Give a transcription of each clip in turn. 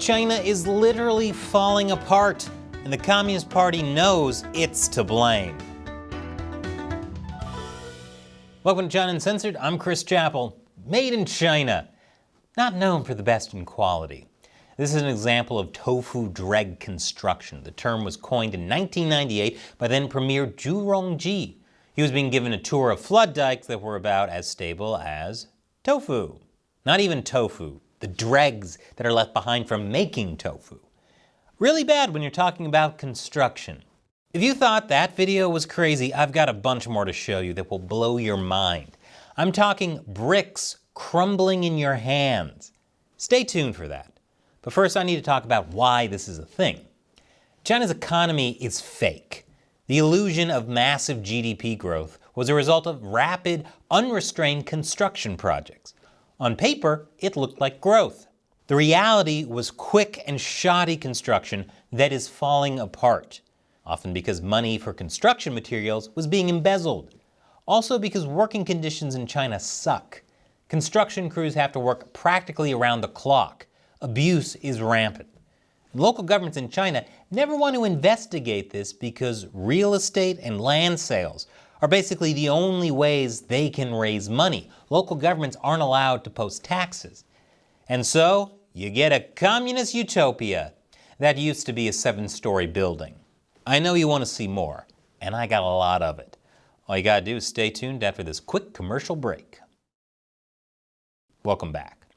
China is literally falling apart, and the Communist Party knows it's to blame. Welcome to China Uncensored. I'm Chris Chappell. Made in China. Not known for the best in quality. This is an example of tofu-dreg construction. The term was coined in 1998 by then Premier Zhu Rongji. He was being given a tour of flood dikes that were about as stable as tofu. Not even tofu, the dregs that are left behind from making tofu. Really bad when you're talking about construction. If you thought that video was crazy, I've got a bunch more to show you that will blow your mind. I'm talking bricks crumbling in your hands. Stay tuned for that. But first I need to talk about why this is a thing. China's economy is fake. The illusion of massive GDP growth was a result of rapid, unrestrained construction projects. On paper, it looked like growth. The reality was quick and shoddy construction that is falling apart, often because money for construction materials was being embezzled. Also because working conditions in China suck. Construction crews have to work practically around the clock. Abuse is rampant. Local governments in China never want to investigate this because real estate and land sales are basically the only ways they can raise money. Local governments aren't allowed to post taxes. And so, you get a communist utopia. That used to be a 7-story building. I know you want to see more, and I got a lot of it. All you gotta do is stay tuned after this quick commercial break. Welcome back.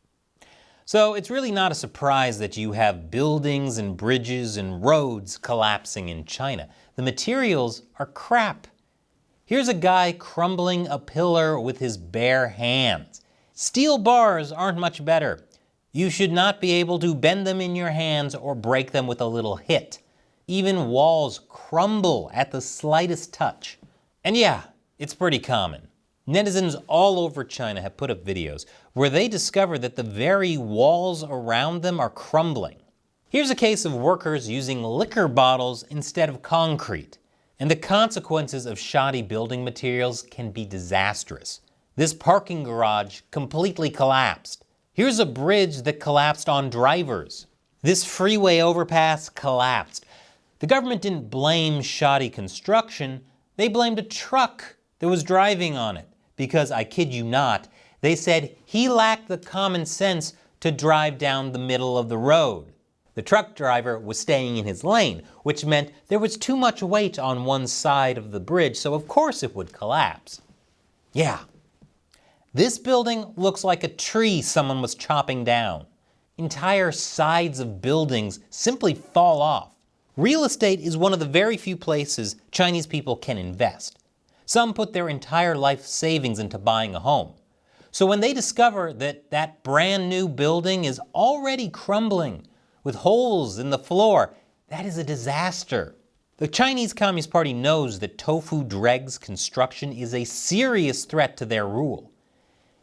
So it's really not a surprise that you have buildings and bridges and roads collapsing in China. The materials are crap. Here's a guy crumbling a pillar with his bare hands. Steel bars aren't much better. You should not be able to bend them in your hands or break them with a little hit. Even walls crumble at the slightest touch. And yeah, it's pretty common. Netizens all over China have put up videos where they discover that the very walls around them are crumbling. Here's a case of workers using liquor bottles instead of concrete. And the consequences of shoddy building materials can be disastrous. This parking garage completely collapsed. Here's a bridge that collapsed on drivers. This freeway overpass collapsed. The government didn't blame shoddy construction, they blamed a truck that was driving on it. Because, I kid you not, they said he lacked the common sense to drive down the middle of the road. The truck driver was staying in his lane, which meant there was too much weight on one side of the bridge, so of course it would collapse. Yeah. This building looks like a tree someone was chopping down. Entire sides of buildings simply fall off. Real estate is one of the very few places Chinese people can invest. Some put their entire life savings into buying a home. So when they discover that that brand new building is already crumbling with holes in the floor, that is a disaster. The Chinese Communist Party knows that tofu-dreg construction is a serious threat to their rule.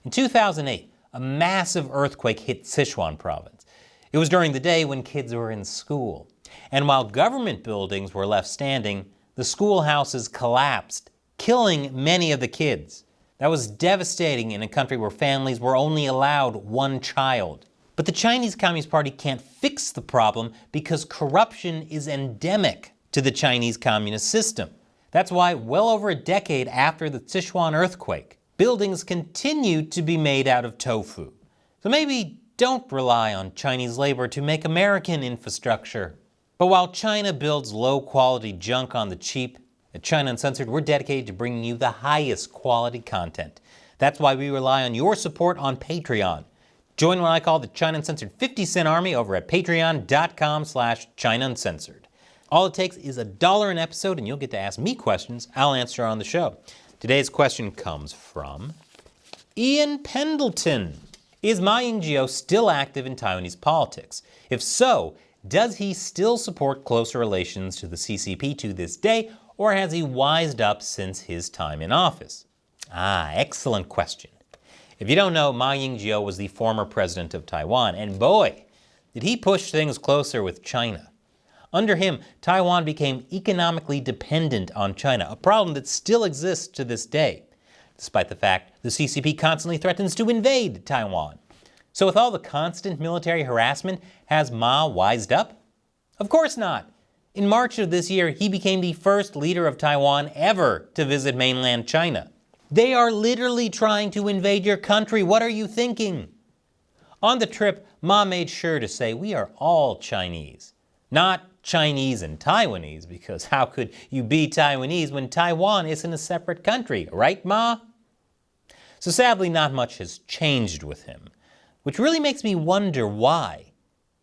In 2008, a massive earthquake hit Sichuan province. It was during the day when kids were in school. And while government buildings were left standing, the schoolhouses collapsed, killing many of the kids. That was devastating in a country where families were only allowed one child. But the Chinese Communist Party can't fix the problem because corruption is endemic to the Chinese communist system. That's why well over a decade after the Sichuan earthquake, buildings continued to be made out of tofu. So maybe don't rely on Chinese labor to make American infrastructure. But while China builds low-quality junk on the cheap, at China Uncensored, we're dedicated to bringing you the highest quality content. That's why we rely on your support on Patreon. Join what I call the China Uncensored 50-cent army over at patreon.com/China Uncensored. All it takes is $1 an episode and you'll get to ask me questions I'll answer on the show. Today's question comes from Ian Pendleton. Is Ma Ying-jeou still active in Taiwanese politics? If so, does he still support closer relations to the CCP to this day, or has he wised up since his time in office? Excellent question. If you don't know, Ma Ying-jeou was the former president of Taiwan, and boy, did he push things closer with China. Under him, Taiwan became economically dependent on China, a problem that still exists to this day, despite the fact the CCP constantly threatens to invade Taiwan. So with all the constant military harassment, has Ma wised up? Of course not. In March of this year, he became the first leader of Taiwan ever to visit mainland China. They are literally trying to invade your country. What are you thinking? On the trip, Ma made sure to say we are all Chinese. Not Chinese and Taiwanese, because how could you be Taiwanese when Taiwan isn't a separate country, right, Ma? So sadly, not much has changed with him, which really makes me wonder why.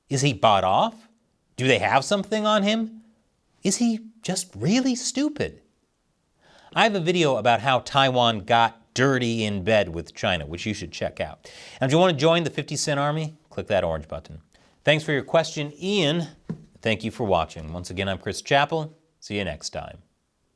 Is he bought off? Do they have something on him? Is he just really stupid? I have a video about how Taiwan got dirty in bed with China, which you should check out. And if you want to join the 50 Cent Army, click that orange button. Thanks for your question, Ian. Thank you for watching. Once again, I'm Chris Chappell. See you next time.